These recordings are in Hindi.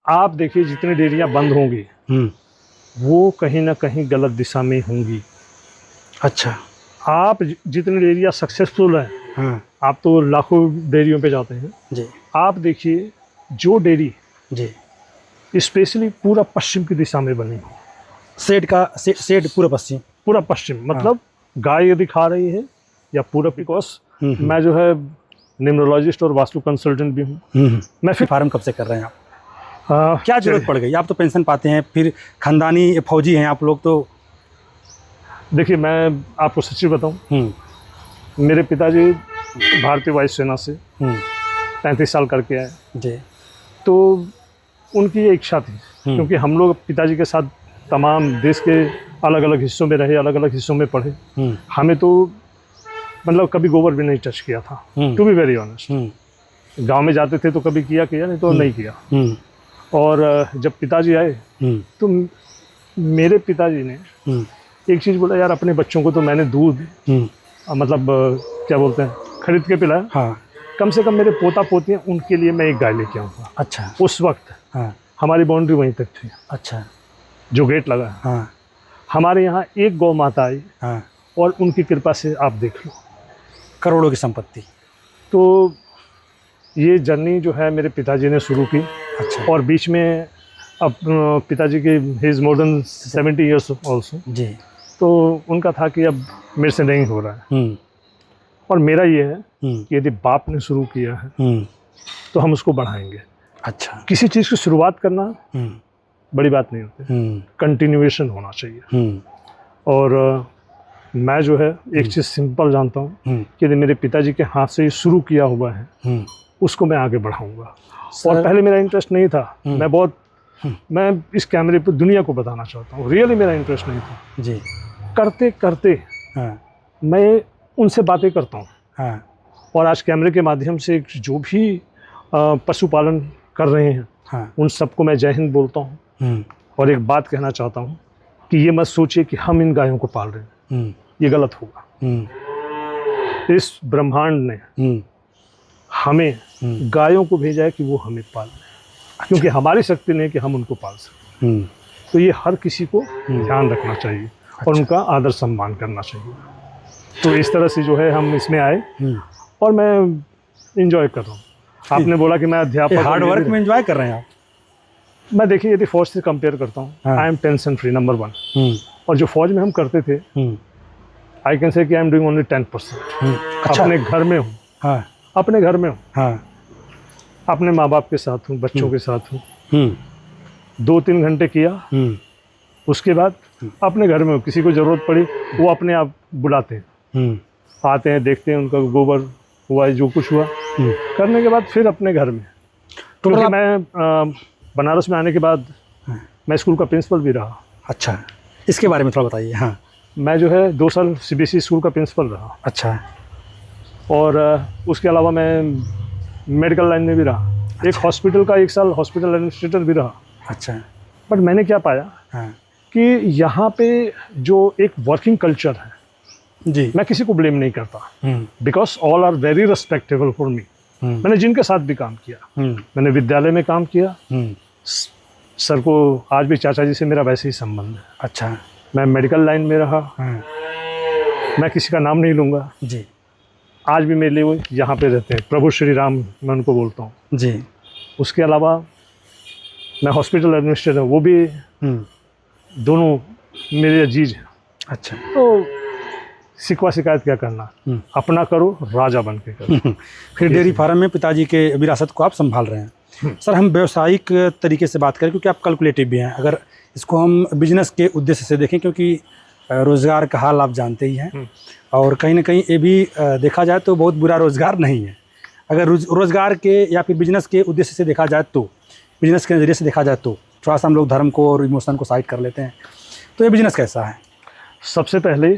आप देखिए जितनी डेयरियां बंद होंगी वो कहीं ना कहीं गलत दिशा में होंगी। अच्छा। आप जितनी डेयरियां सक्सेसफुल हैं, हाँ आप तो लाखों डेयरियों पे जाते हैं, जी आप देखिए जो डेयरी जी। स्पेशली पूरा पश्चिम की दिशा में बनी हो, सेड पूरा पश्चिम। पूरा पश्चिम मतलब गाय यदि खा रही है या पूरा, बिकॉज मैं जो है न्यूमरोलॉजिस्ट और वास्तु कंसल्टेंट भी हूँ। मैं फिर फार्म कब से कर रहे हैं आप? क्या जरूरत पड़ गई? आप तो पेंशन पाते हैं, फिर खानदानी फौजी हैं आप लोग तो। देखिए मैं आपको सच्ची बताऊं, मेरे पिताजी भारतीय वायुसेना से 35 साल करके आए जी। तो उनकी ये इच्छा थी, क्योंकि हम लोग पिताजी के साथ तमाम देश के अलग अलग हिस्सों में रहे, अलग अलग हिस्सों में पढ़े। हमें तो मतलब कभी गोबर भी नहीं टच किया था, टू बी वेरी ऑनेस्ट। गांव में जाते थे तो कभी किया नहीं तो नहीं किया। और जब पिताजी आए तो मेरे पिताजी ने एक चीज़ बोला, यार अपने बच्चों को तो मैंने दूध मतलब क्या बोलते हैं खरीद के पिलाया, हाँ। कम से कम मेरे पोता पोतियाँ उनके लिए मैं एक गाय लेके आऊँगा। अच्छा। उस वक्त हमारी बाउंड्री वहीं तक थी। अच्छा। जो गेट लगा है, हमारे यहाँ एक गौ माता आई और उनकी कृपा से आप देख लो करोड़ों की संपत्ति। तो ये जर्नी जो है मेरे पिताजी ने शुरू की। अच्छा। और बीच में अब पिताजी की ही is more than 70 years also ji. तो उनका था कि अब मेरे से नहीं हो रहा है, और मेरा ये है कि यदि बाप ने शुरू किया है तो हम उसको बढ़ाएंगे। अच्छा। किसी चीज़ की शुरुआत करना बड़ी बात नहीं होती, कंटिन्यूएशन होना चाहिए। और मैं जो है एक चीज़ सिंपल जानता हूँ कि यदि मेरे पिताजी के हाथ से ये शुरू किया हुआ है उसको मैं आगे बढ़ाऊंगा। और पहले मेरा इंटरेस्ट नहीं था, मैं इस कैमरे पर दुनिया को बताना चाहता हूँ, रियली मेरा इंटरेस्ट नहीं था जी। करते करते मैं उनसे बातें करता हूँ, और आज कैमरे के माध्यम से जो भी पशुपालन कर रहे हैं उन सबको मैं जय हिंद बोलता हूँ। और एक बात कहना चाहता हूँ कि ये मत सोचिए कि हम इन गायों को पाल रहे हैं, ये गलत होगा। इस ब्रह्मांड ने हमें गायों को भेजा है कि वो हमें पाल लें। अच्छा। क्योंकि हमारी शक्ति नहीं कि हम उनको पाल सकें। तो ये हर किसी को ध्यान रखना चाहिए। अच्छा। और उनका आदर सम्मान करना चाहिए। तो इस तरह से जो है हम इसमें आए और मैं इंजॉय कर रहा हूँ। आपने बोला कि मैं अध्यापक, हार्ड वर्क में इंजॉय कर रहे हैं आप। मैं देखिए यदि फौज से कंपेयर करता हूँ, I am tension free number 1। और जो फौज में हम करते थे, आई कैन से कि आई एम डूइंग ओनली 10%। अपने घर में हूँ, अपने घर में हूँ, अपने माँ बाप के साथ हूँ, बच्चों के साथ हूँ। 2-3 घंटे किया, उसके बाद अपने घर में हूँ। किसी को ज़रूरत पड़ी वो अपने आप बुलाते हैं, आते हैं, देखते हैं, उनका गोबर हुआ जो कुछ हुआ करने के बाद फिर अपने घर में। तो मैं बनारस में आने के बाद मैं स्कूल का प्रिंसिपल भी रहा। अच्छा, इसके बारे में थोड़ा बताइए। हाँ, मैं जो है 2 साल CBSE स्कूल का प्रिंसिपल रहा। अच्छा। और उसके अलावा मैं मेडिकल लाइन में भी रहा। अच्छा। एक हॉस्पिटल का 1 साल हॉस्पिटल एडमिनिस्ट्रेटर भी रहा। अच्छा। बट मैंने क्या पाया कि यहाँ पे जो एक वर्किंग कल्चर है जी, मैं किसी को ब्लेम नहीं करता, because all are very respectable for me. मैंने जिनके साथ भी काम किया, मैंने विद्यालय में काम किया, सर को आज भी चाचा जी से मेरा वैसे ही संबंध है। अच्छा। मैं मेडिकल लाइन में रहा, मैं किसी का नाम नहीं लूँगा जी, आज भी मेरे लिए वो यहाँ पे रहते हैं, प्रभु श्री राम मैं उनको बोलता हूँ जी। उसके अलावा मैं हॉस्पिटल एडमिनिस्ट्रेटर, वो भी दोनों मेरे अजीज हैं। अच्छा। तो शिकवा शिकायत क्या करना, अपना करो, राजा बन के करो। फिर डेयरी फार्म में पिताजी के विरासत को आप संभाल रहे हैं। सर, हम व्यावसायिक तरीके से बात करें, क्योंकि आप कैलकुलेटिव भी हैं, अगर इसको हम बिजनेस के उद्देश्य से देखें, क्योंकि रोज़गार का हाल आप जानते ही हैं, और कहीं ना कहीं ये भी देखा जाए तो बहुत बुरा रोज़गार नहीं है। अगर रोज़गार के या फिर बिजनेस के उद्देश्य से देखा जाए तो, बिजनेस के नज़रिए से देखा जाए तो थोड़ा सा हम लोग धर्म को और इमोशन को साइड कर लेते हैं, तो ये बिजनेस कैसा है? सबसे पहले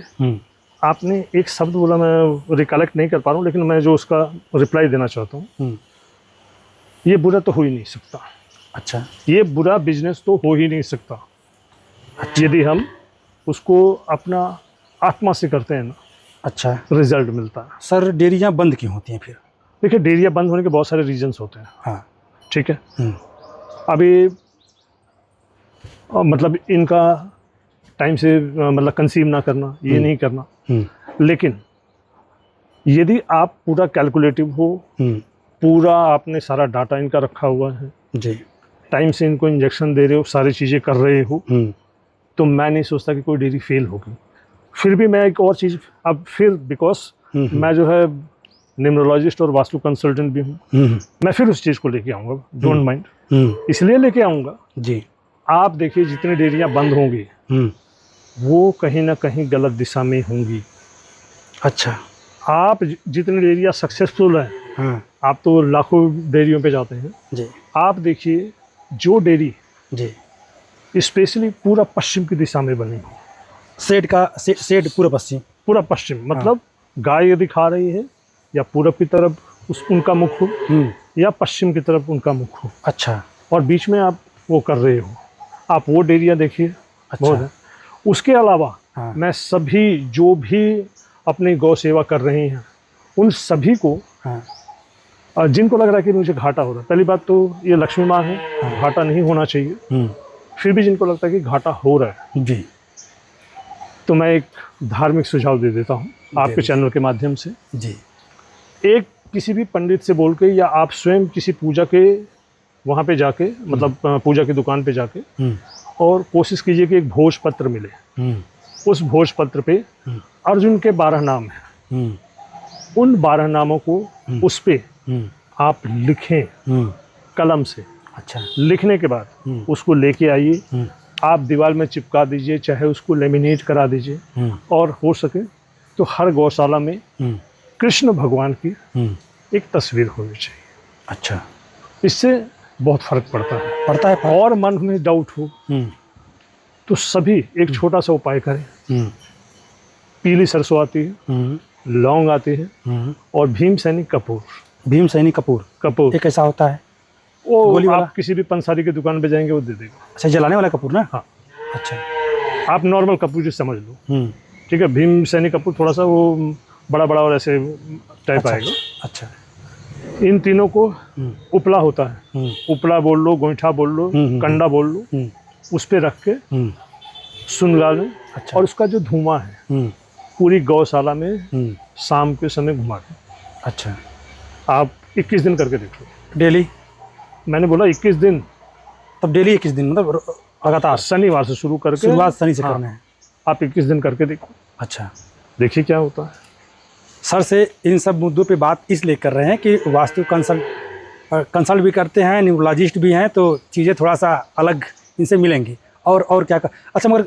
आपने एक शब्द बोला, मैं रिकलेक्ट नहीं कर पा रहा हूँ, लेकिन मैं जो उसका रिप्लाई देना चाहता हूँ, ये बुरा तो हो ही नहीं सकता। अच्छा। ये बुरा बिजनेस तो हो ही नहीं सकता। अच्छा। यदि हम उसको अपना आत्मा से करते हैं ना, अच्छा, रिजल्ट मिलता है। सर, डेयरियाँ बंद क्यों होती हैं फिर? देखिए, डेयरियाँ बंद होने के बहुत सारे रीजंस होते हैं। हाँ, ठीक है। अभी मतलब इनका टाइम से मतलब कंसीव ना करना, ये नहीं करना। लेकिन यदि आप पूरा कैलकुलेटिव हो, पूरा आपने सारा डाटा इनका रखा हुआ है जी, टाइम से इनको इंजेक्शन दे रहे हो, सारी चीज़ें कर रहे हो, तो मैं नहीं सोचता कि कोई डेयरी फेल होगी। फिर भी मैं एक और चीज़ अब फिर बिकॉज मैं जो है न्यूमरोलॉजिस्ट और वास्तु कंसल्टेंट भी हूँ, मैं फिर उस चीज़ को लेके आऊँगा, डोंट माइंड, इसलिए लेके आऊँगा जी। आप देखिए जितनी डेयरियाँ बंद होंगी वो कहीं ना कहीं गलत दिशा में होंगी। अच्छा। आप जितनी डेयरियाँ सक्सेसफुल हैं, हाँ आप तो लाखों डेयरियों पे जाते हैं जी, आप देखिए जो डेयरी जी। स्पेशली पूरा पश्चिम की दिशा में बनी हो, शेड पूरा पश्चिम, मतलब गाय यदि खा रही है या पूरब की तरफ उनका मुख हो या पश्चिम की तरफ उनका मुख हो, अच्छा। और बीच में आप वो कर रहे हो, आप वो डेयरियाँ देखिए। अच्छा। बहुत है। उसके अलावा हाँ। मैं सभी जो भी अपनी गौ सेवा कर रहे हैं उन सभी को, हाँ। जिनको लग रहा है कि मुझे घाटा हो रहा है, पहली बात तो ये लक्ष्मी माँ है, घाटा नहीं होना चाहिए। फिर भी जिनको लगता है कि घाटा हो रहा है जी, तो मैं एक धार्मिक सुझाव दे देता हूँ आपके चैनल के माध्यम से जी। एक किसी भी पंडित से बोल के या आप स्वयं किसी पूजा के वहाँ पे जाके मतलब पूजा की दुकान पे जाके और कोशिश कीजिए कि एक भोज पत्र मिले। उस भोज पत्र पे अर्जुन के 12 नाम हैं, उन 12 नामों को उस पे आप लिखें कलम से। अच्छा। लिखने के बाद उसको लेके आइए, आप दीवार में चिपका दीजिए, चाहे उसको लेमिनेट करा दीजिए, और हो सके तो हर गौशाला में कृष्ण भगवान की एक तस्वीर होनी चाहिए। अच्छा। इससे बहुत फर्क पड़ता है। और मन में डाउट हो तो सभी एक छोटा सा उपाय करें। पीली सरसों आती है, लौंग आती है, और भीमसेनी कपूर ये कैसा होता है? वो गोली वाला? आप किसी भी पंसारी की दुकान पे जाएंगे वो दे देगा। अच्छा, जलाने वाला कपूर ना? हाँ। अच्छा। आप नॉर्मल कपूर जो समझ लो, ठीक है। भीमसेनी कपूर थोड़ा सा वो बड़ा बड़ा और ऐसे टाइप अच्छा, आएगा। अच्छा। इन तीनों को उपला होता है, उपला बोल लो, गोईठा बोल लो, कंडा बोल लो, उस पे रख के सुनगा लें। अच्छा। और उसका जो धुआं है पूरी गौशाला में शाम के समय घुमा दें। अच्छा। आप 21 दिन करके देखो। डेली? मैंने बोला 21 दिन। तब डेली 21 दिन मतलब लगातार? शनिवार से शुरू करके, शुरुआत शनि से करना है। आप 21 दिन करके देखो। अच्छा। देखिए क्या होता है। सर से इन सब मुद्दों पे बात इसलिए कर रहे हैं कि वास्तु कंसल्ट भी करते हैं, न्यूरोलॉजिस्ट भी हैं, तो चीज़ें थोड़ा सा अलग इनसे मिलेंगी। और क्या अच्छा, मगर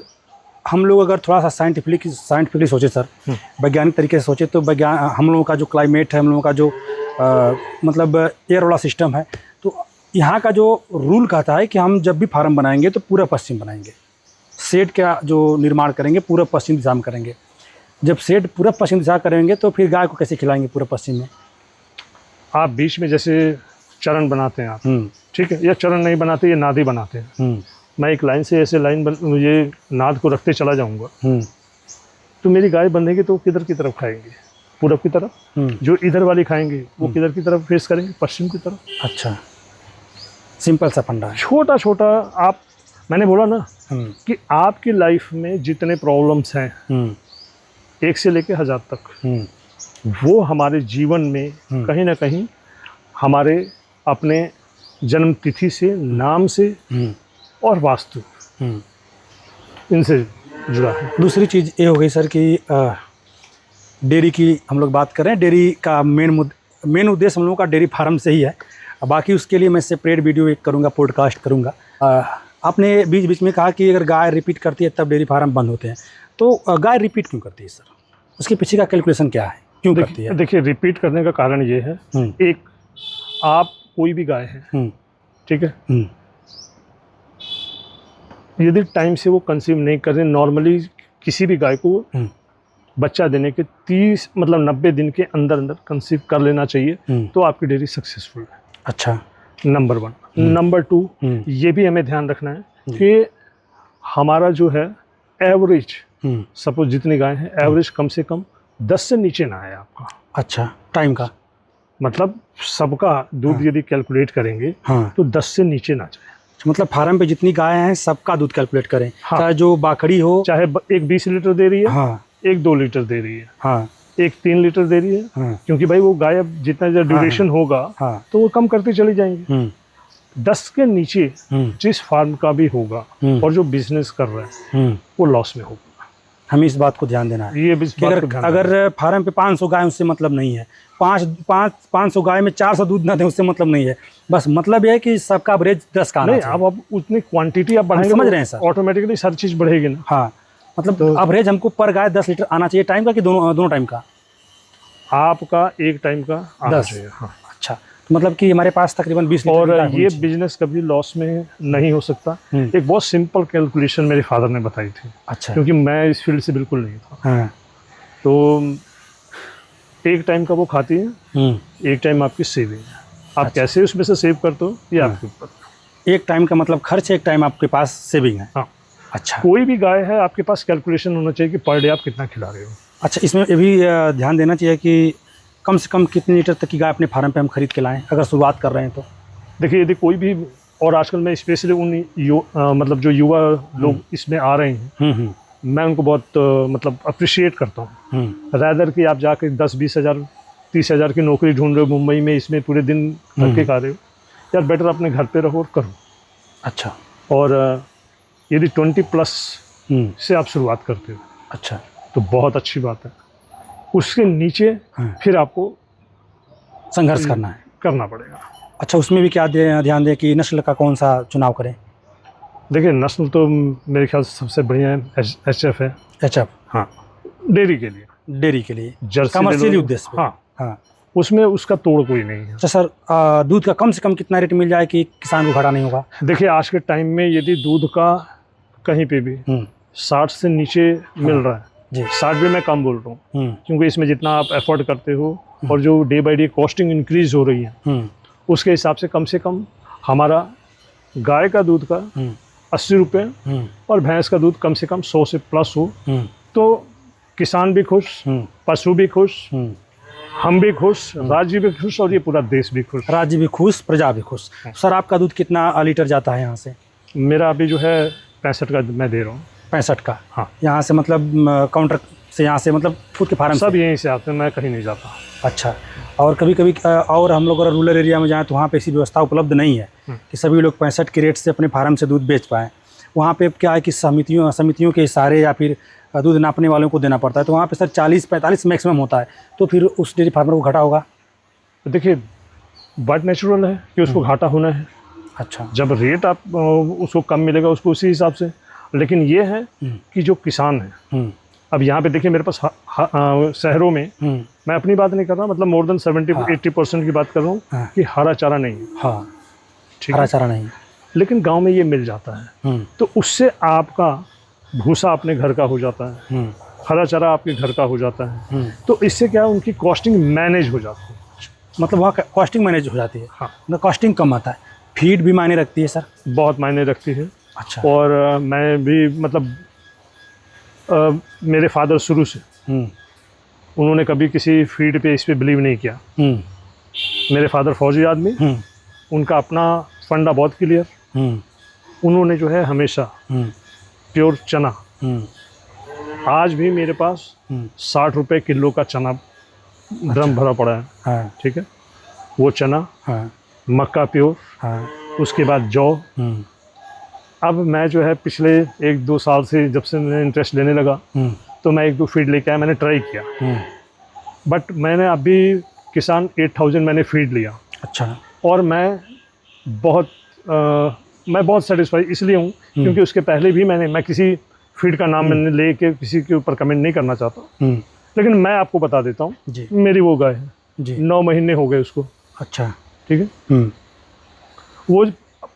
हम लोग अगर थोड़ा सा साइंटिफिकली सोचे सर, वैज्ञानिक तरीके से सोचे, तो हम लोगों का जो क्लाइमेट है, हम लोगों का जो मतलब एयर वाला सिस्टम है, तो यहाँ का जो रूल कहता है कि हम जब भी फार्म बनाएंगे तो पूरा पश्चिम बनाएंगे। शेड का जो निर्माण करेंगे पूरा पश्चिम दिशा में करेंगे। जब शेड पूरा पश्चिम दिशा करेंगे तो फिर गाय को कैसे खिलाएंगे पूरा पश्चिम में? आप बीच में जैसे चरण बनाते हैं आप, ठीक है, या चरण नहीं बनाते, ये नादी बनाते हैं। मैं एक लाइन से ऐसे ये नाद को रखते चला जाऊंगा, तो मेरी गाय बंधेगी तो किधर की तरफ खाएंगे? पूरब की तरफ। जो इधर वाली खाएंगे वो किधर की तरफ फेस करेंगे? पश्चिम की तरफ। अच्छा, सिंपल सा फंडा है। छोटा छोटा आप, मैंने बोला ना कि आपकी लाइफ में जितने प्रॉब्लम्स हैं 1 से लेके 1000 तक, वो हमारे जीवन में कहीं ना कहीं हमारे अपने जन्म तिथि से, नाम से और वास्तु इनसे जुड़ा है। दूसरी चीज़ ये हो गई सर कि डेयरी की हम लोग बात करें। डेयरी का मेन उद्देश्य हम लोगों का डेयरी फार्म से ही है। बाकी उसके लिए मैं सेपरेट वीडियो एक करूँगा, पॉडकास्ट करूँगा। आपने बीच बीच में कहा कि अगर गाय रिपीट करती है तब डेयरी फार्म बंद होते हैं, तो गाय रिपीट क्यों करती है सर? उसके पीछे का कैलकुलेशन क्या है, क्यों करती है? देखिए, रिपीट करने का कारण ये है, एक, आप कोई भी गाय है, ठीक है, यदि टाइम से वो कंसीव नहीं कर रहे, नॉर्मली किसी भी गाय को बच्चा देने के 90 दिन के अंदर अंदर कंसीव कर लेना चाहिए, तो आपकी डेयरी सक्सेसफुल है। अच्छा, नंबर 1। नंबर 2, ये भी हमें ध्यान रखना है कि हमारा जो है एवरेज, सपोज जितनी गाय है, एवरेज कम से कम 10 से नीचे ना आए आपका। अच्छा, टाइम का मतलब सबका दूध यदि कैलकुलेट करेंगे तो 10 से नीचे ना जाए। मतलब फार्म पे जितनी गाय हैं सबका दूध कैलकुलेट करें। हाँ। चाहे जो बाकड़ी हो, चाहे एक 20 लीटर दे रही है, हाँ, एक 2 लीटर दे रही है, हाँ, एक 3 लीटर दे रही है, हाँ, क्योंकि भाई वो गाय अब जितना ड्यूरेशन होगा तो वो कम करती चली जाएंगी। 10 के नीचे जिस फार्म का भी होगा और जो बिजनेस कर रहा है वो लॉस में होगा। हमें इस बात को ध्यान देना है। ये अगर फार्म पे 500 गाय उससे मतलब नहीं है, 500 गाय में 400 दूध ना दें उससे मतलब नहीं है। बस मतलब ये है कि सबका एवरेज 10 का आना चाहिए। अब आप उतनी क्वांटिटी आप बढ़ाएंगे, समझ रहे हैं सर, ऑटोमेटिकली सारी चीज बढ़ेगी ना। हाँ, मतलब एवरेज हमको पर गाय 10 लीटर आना चाहिए टाइम का, कि दोनों टाइम का? आपका एक टाइम का 10 चाहिए। हाँ। अच्छा, तो मतलब कि हमारे पास तकरीबन 20 लीटर। और ये बिजनेस कभी लॉस में नहीं हो सकता। एक बहुत सिंपल कैलकुलेशन मेरे फादर ने बताई थी। अच्छा। क्योंकि मैं इस फील्ड से बिल्कुल नहीं था। हाँ। तो एक टाइम का वो खाती है, एक टाइम आपकी सेविंग है। आप अच्छा। कैसे उसमें से सेव करते हो ये आपके ऊपर। एक टाइम का मतलब खर्च, एक टाइम आपके पास सेविंग है। हाँ। अच्छा। कोई भी गाय है आपके पास कैलकुलेशन होना चाहिए कि पर डे आप कितना खिला रहे हो। अच्छा, इसमें ये भी ध्यान देना चाहिए कि कम से कम कितने लीटर तक की गाय अपने फार्म पे हम खरीद के लाएं अगर शुरुआत कर रहे हैं तो? देखिए, यदि कोई भी, और आजकल मैं स्पेशली उन मतलब जो युवा लोग इसमें आ रहे हैं, मैं उनको बहुत मतलब अप्रिशिएट करता हूँ। रैदर कि आप जाके 10-20 हज़ार 30 हज़ार की नौकरी ढूंढ रहे हो मुंबई में, इसमें पूरे दिन धक्के खा रहे हो, यार बेटर अपने घर पे रहो और करो। अच्छा। और यदि 20+ से आप शुरुआत करते हो, अच्छा, तो बहुत अच्छी बात है। उसके नीचे फिर आपको संघर्ष करना पड़ेगा। अच्छा, उसमें भी क्या ध्यान दें कि नस्ल का कौन सा चुनाव करें? देखिए, नस्ल तो मेरे ख्याल से सबसे बढ़िया है HF है। HF, हाँ, डेयरी के लिए जर्सी, कमर्शियली उद्देश्य पे। हाँ, हाँ, उसमें उसका तोड़ कोई नहीं है। अच्छा सर, दूध का कम से कम कितना रेट मिल जाए कि किसान को घाटा नहीं होगा? देखिए, आज के टाइम में यदि दूध का कहीं पे भी 60 से नीचे मिल रहा है जी, 60 भी मैं कम बोल रहा हूँ, क्योंकि इसमें जितना आप एफर्ट करते हो और जो day by day costing increase हो रही है, उसके हिसाब से कम हमारा गाय का दूध का 80 रुपये और भैंस का दूध कम से कम 100 से प्लस हो, तो किसान भी खुश, पशु भी खुश, हम भी खुश, राज्य भी खुश और ये पूरा देश भी खुश। राज्य भी खुश, प्रजा भी खुश। सर, आपका दूध कितना लीटर जाता है यहाँ से? मेरा अभी जो है 65 का मैं दे रहा हूँ। 65 का? हाँ। यहाँ से मतलब काउंटर से, यहाँ से मतलब खुद के फार्म सब यहीं से आते हैं, मैं कहीं नहीं जाता। अच्छा, और कभी कभी और हम लोग अगर रूरल एरिया में जाएँ तो वहाँ पे ऐसी व्यवस्था उपलब्ध नहीं है कि सभी लोग 65 के रेट से अपने फार्म से दूध बेच पाएँ। वहाँ पे क्या है कि समितियों के इशारे या फिर दूध नापने वालों को देना पड़ता है, तो वहाँ पे सर 40-45 मैक्सिमम होता है, तो फिर उस डेयरी फार्मर को घाटा होगा? तो देखिए, बात नेचुरल है कि उसको घाटा होना है। अच्छा, जब रेट आप उसको कम मिलेगा उसको उसी हिसाब से। लेकिन ये है कि जो किसान है, अब यहाँ पे देखिए मेरे पास शहरों में, मैं अपनी बात नहीं कर रहा, मतलब मोर देन 70-80% की बात कर रहा हूँ कि हरा चारा नहीं है। हाँ, ठीक, हरा चारा नहीं, लेकिन गांव में ये मिल जाता है, तो उससे आपका भूसा अपने घर का हो जाता है, हरा चारा आपके घर का हो जाता है, तो इससे क्या है, उनकी कॉस्टिंग मैनेज हो जाती है। मतलब वहाँ कॉस्टिंग मैनेज हो जाती है। हाँ, कॉस्टिंग कम आता है। फीड भी मायने रखती है सर? बहुत मायने रखती है। अच्छा। और मैं भी मतलब मेरे फादर शुरू से उन्होंने कभी किसी फीड पे इस पे बिलीव नहीं किया। मेरे फादर फौजी आदमी, उनका अपना फंडा बहुत क्लियर। उन्होंने जो है हमेशा प्योर चना, आज भी मेरे पास 60 रुपये किलो का चना ड्रम भरा पड़ा है। हाँ। ठीक है, वो चना, हाँ। मक्का प्योर, हाँ। उसके बाद जौ। अब मैं जो है पिछले 1-2 साल से जब से मैं इंटरेस्ट लेने लगा, तो मैं 1-2 फीड लेके आया, मैंने ट्राई किया, बट मैंने अभी किसान 8000 मैंने फीड लिया। अच्छा। और मैं बहुत सेटिस्फाई इसलिए हूँ क्योंकि उसके पहले भी मैं किसी फीड का नाम मैंने लेके किसी के ऊपर कमेंट नहीं करना चाहता, लेकिन मैं आपको बता देता हूँ, मेरी वो गाय है 9 महीने हो गए उसको। अच्छा, ठीक है। वो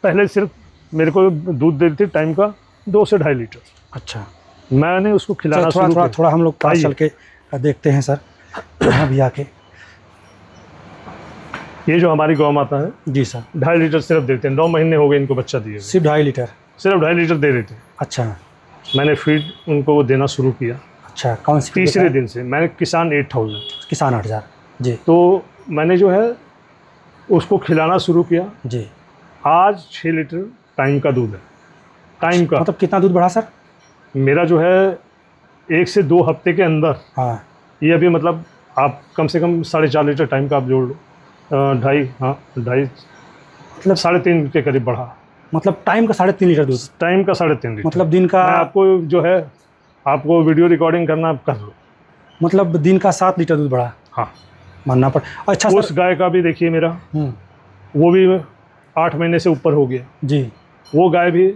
पहले सिर्फ मेरे को दूध देती थी टाइम का 2 से 2.5 लीटर। अच्छा, मैंने उसको खिलाना शुरू किया। थोड़ा हम लोग पास चल के देखते हैं सर, अभी आके। ये जो हमारी गौ माता है जी सर, 2.5 लीटर सिर्फ देते हैं। 9 महीने हो गए इनको बच्चा दिए, सिर्फ 2.5 लीटर? सिर्फ 2.5 लीटर दे रहे थे। अच्छा, मैंने फीड उनको देना शुरू किया। अच्छा, कौन सी? तीसरे दिन से मैंने किसान 8000 जी। तो मैंने जो है उसको खिलाना शुरू किया जी। आज 6 लीटर टाइम का दूध है, टाइम का। मतलब कितना दूध बढ़ा सर? मेरा जो है 1 से 2 हफ्ते के अंदर, हाँ, ये अभी मतलब आप कम से कम 4.5 लीटर टाइम का आप जोड़ लो, 2.5 मतलब 3.5 के करीब बढ़ा। मतलब टाइम का 3.5 लीटर दूध? टाइम का 3.5 लीटर। मतलब दिन का? मैं आपको जो है आपको वीडियो रिकॉर्डिंग करना आप कर लो। मतलब दिन का 7 लीटर दूध बढ़ा? हाँ, मानना पड़। अच्छा उस गाय का भी देखिए मेरा, वो भी 8 महीने से ऊपर हो गया जी। वो गाय भी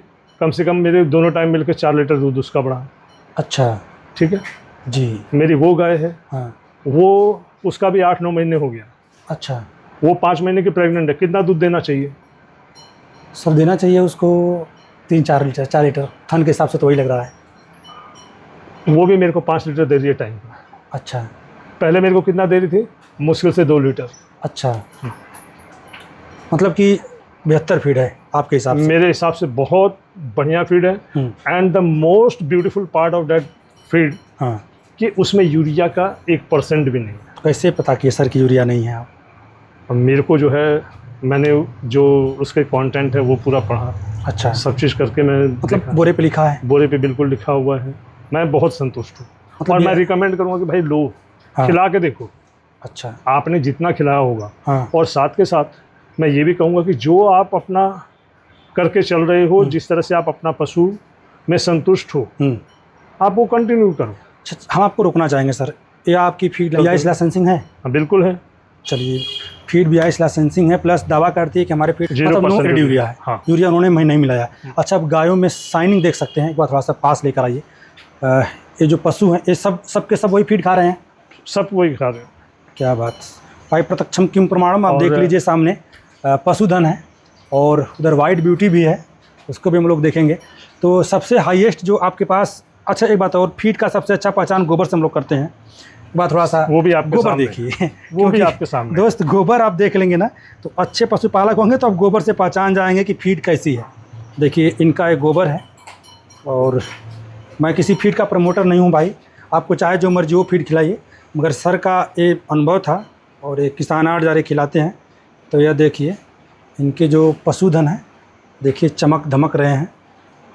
कम से कम मेरे दोनों टाइम मिलकर 4 लीटर दूध उसका बढ़ा। अच्छा, ठीक है जी। मेरी वो गाय है, हाँ, वो उसका भी 8-9 महीने हो गया। अच्छा, वो 5 महीने की प्रेग्नेंट है। कितना दूध देना चाहिए सर? देना चाहिए उसको 3-4 लीटर, 4 लीटर। थन के हिसाब से तो वही लग रहा है। वो भी मेरे को 5 लीटर दे रही है टाइम का। अच्छा। पहले मेरे को कितना दे रही थी? मुश्किल से 2 लीटर। अच्छा, मतलब कि 72 फीड है आपके हिसाब से? मेरे हिसाब से बहुत बढ़िया फीड है। And the most beautiful part of that feed, हाँ, कि उसमें यूरिया का 1% भी नहीं है। तो कैसे पता कि सर की यूरिया नहीं है? आप? और मेरे को जो है, मैंने जो उसके कंटेंट है वो पूरा पढ़ा। अच्छा, सब चीज़ करके मैं मतलब देखा। बोरे पे लिखा है? बोरे पे बिल्कुल लिखा हुआ है। मैं बहुत संतुष्ट हूँ। मतलब और मैं रिकमेंड करूँगा कि भाई लो, हाँ, खिला के देखो। अच्छा, आपने जितना खिलाया होगा। हाँ, और साथ के साथ मैं ये भी कहूँगा कि जो आप अपना करके चल रहे हो, जिस तरह से आप अपना पशु में संतुष्ट हो, आप वो कंटिन्यू करो। अच्छा, हम आपको रोकना चाहेंगे सर। ये आपकी फीड BIS लाइसेंसिंग है? हाँ, बिल्कुल है। चलिए, फीड BIS लाइसेंसिंग है, प्लस दावा करती है कि हमारे फीड 0% यूरिया है। हाँ। यूरिया उन्होंने नहीं मिलाया। अच्छा, अब गायों में शाइनिंग देख सकते हैं, एक बार थोड़ा सा पास लेकर आइए। ये जो पशु हैं, ये सब के सब वही फीड खा रहे हैं? सब वही खा रहे हैं। क्या बात। भाई प्रत्यक्षम किम प्रमाणम, आप देख लीजिए सामने पशुधन है, और उधर वाइट ब्यूटी भी है, उसको भी हम लोग देखेंगे। तो सबसे हाईएस्ट जो आपके पास, अच्छा एक बात और, फीड का सबसे अच्छा पहचान गोबर से हम लोग करते हैं। एक बात थोड़ा सा, वो भी आपके गोबर सामने देखिए वो भी आपके सामने दोस्त, गोबर आप देख लेंगे ना तो अच्छे पशुपालक होंगे, तो आप गोबर से पहचान जाएंगे कि फीड कैसी है। देखिए इनका एक गोबर है, और मैं किसी फीड का प्रमोटर नहीं हूँ भाई, आपको चाहे जो मर्जी वो फीड खिलाइए, मगर सर का ये अनुभव था, और एक किसान 8 जा रहे खिलाते हैं। तो यह देखिए इनके जो पशुधन है, देखिए चमक धमक रहे हैं,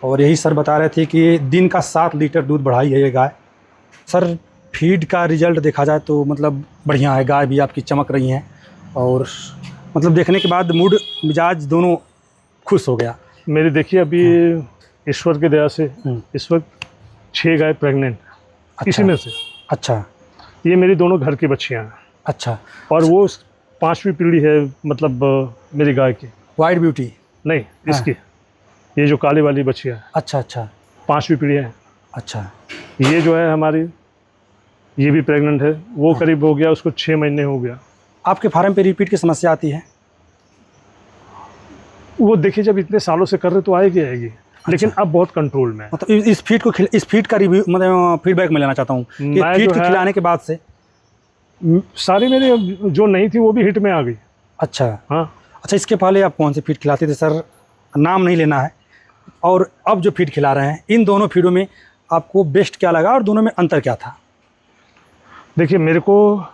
और यही सर बता रहे थे कि दिन का 7 लीटर दूध बढ़ाई है ये गाय। सर फीड का रिजल्ट देखा जाए तो मतलब बढ़िया है, गाय भी आपकी चमक रही हैं, और मतलब देखने के बाद मूड मिजाज दोनों खुश हो गया। मेरी देखिए अभी ईश्वर की दया से इस वक्त 6 गाय प्रेग्नेंट इसी में से। अच्छा, ये मेरी दोनों घर की बच्चियाँ हैं। अच्छा, और वो 5वीं पीढ़ी है, मतलब मेरी गाय की। वाइट ब्यूटी नहीं, इसकी ये जो काली वाली बच्चियाँ हैं। अच्छा, अच्छा, 5वीं पीढ़ी है। अच्छा, ये जो है हमारी, ये भी प्रेग्नेंट है। वो करीब हो गया, उसको 6 महीने हो गया। आपके फार्म पे रिपीट की समस्या आती है? वो देखिए जब इतने सालों से कर रहे तो आएगी आएगी। लेकिन अब बहुत कंट्रोल में है। मतलब इस फीड का रिव्यू, मतलब फीडबैक मैं लेना चाहता हूँ कि फीड के खिलाने के बाद से सारी मेरी जो नहीं थी वो भी हिट में आ गई। अच्छा, हाँ। अच्छा, इसके पहले आप कौन सी फीड खिलाते थे सर? नाम नहीं लेना है। और अब जो फीड खिला रहे हैं, इन दोनों फीडों में आपको बेस्ट क्या लगा, और दोनों में अंतर क्या था? देखिए मेरे को,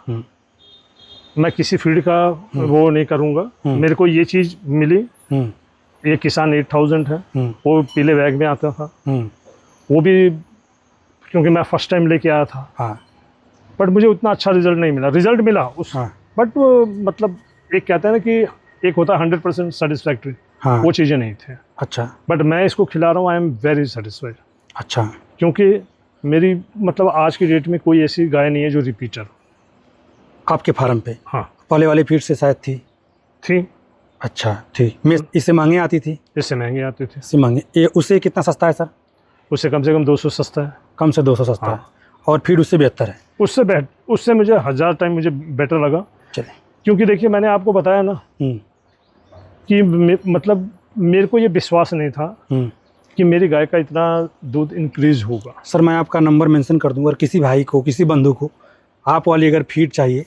मैं किसी फीड का वो नहीं करूँगा। मेरे को ये चीज़ मिली, ये किसान 8000 है, वो पीले बैग में आता था। वो भी क्योंकि मैं फर्स्ट टाइम लेके आया था। हाँ, बट मुझे उतना अच्छा रिजल्ट नहीं मिला। रिजल्ट मिला उस, बट वो मतलब एक कहते हैं ना कि एक होता है 100% सेटिस्फैक्ट्री, वो चीज़ें नहीं थे। अच्छा, बट मैं इसको खिला रहा हूँ, आई एम वेरी सेटिस्फाइड। अच्छा, क्योंकि मेरी मतलब आज की डेट में कोई ऐसी गाय नहीं है जो रिपीटर आपके फार्म पे। हाँ, पहले वाली फीड से शायद थी। अच्छा, ठीक। मैं इससे महंगी आती थी? इससे महंगी आती थी। इससे महंगी। ये उससे कितना सस्ता है सर? उससे कम से कम 200 सस्ता है। कम से 200 सस्ता है, और फीड उससे बेहतर है? उससे मुझे 1000 टाइम मुझे बेटर लगा। चले, क्योंकि देखिए मैंने आपको बताया ना कि मतलब मेरे को ये विश्वास नहीं था कि मेरी गाय का इतना दूध इंक्रीज होगा। सर मैं आपका नंबर मेंशन कर दूंगा, और किसी भाई को, किसी बंधु को आप वाली अगर फीड चाहिए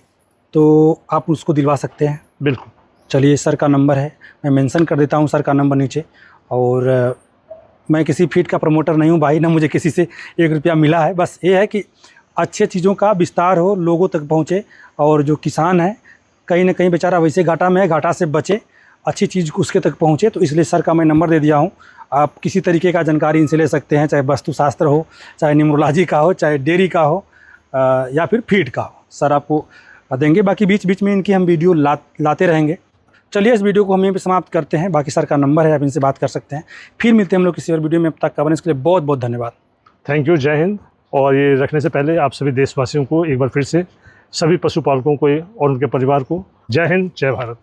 तो आप उसको दिलवा सकते हैं। बिल्कुल। चलिए, सर का नंबर है, मैं मेंशन कर देता हूँ सर का नंबर नीचे। और मैं किसी फीड का प्रमोटर नहीं हूँ भाई, ना मुझे किसी से 1 रुपया मिला है। बस ये है कि अच्छे चीज़ों का विस्तार हो, लोगों तक पहुँचे, और जो किसान है कहीं ना कहीं बेचारा वैसे घाटा में है, घाटा से बचे, अच्छी चीज़ उसके तक पहुँचे। तो इसलिए सर का मैं नंबर दे दिया हूँ, आप किसी तरीके का जानकारी इनसे ले सकते हैं, चाहे वास्तुशास्त्र हो, चाहे न्यूमरोलॉजी का हो, चाहे डेयरी का हो, या फिर फीड का हो, सर आपको देंगे। बाकी बीच बीच में इनकी हम वीडियो लाते रहेंगे। चलिए इस वीडियो को हम यहीं पे समाप्त करते हैं। बाकी सर का नंबर है, आप इनसे बात कर सकते हैं। फिर मिलते हैं हम लोग किसी और वीडियो में। अब तक का इसके लिए बहुत बहुत धन्यवाद। थैंक यू, जय हिंद। और ये रखने से पहले आप सभी देशवासियों को एक बार फिर से, सभी पशुपालकों को और उनके परिवार को जय हिंद, जय भारत।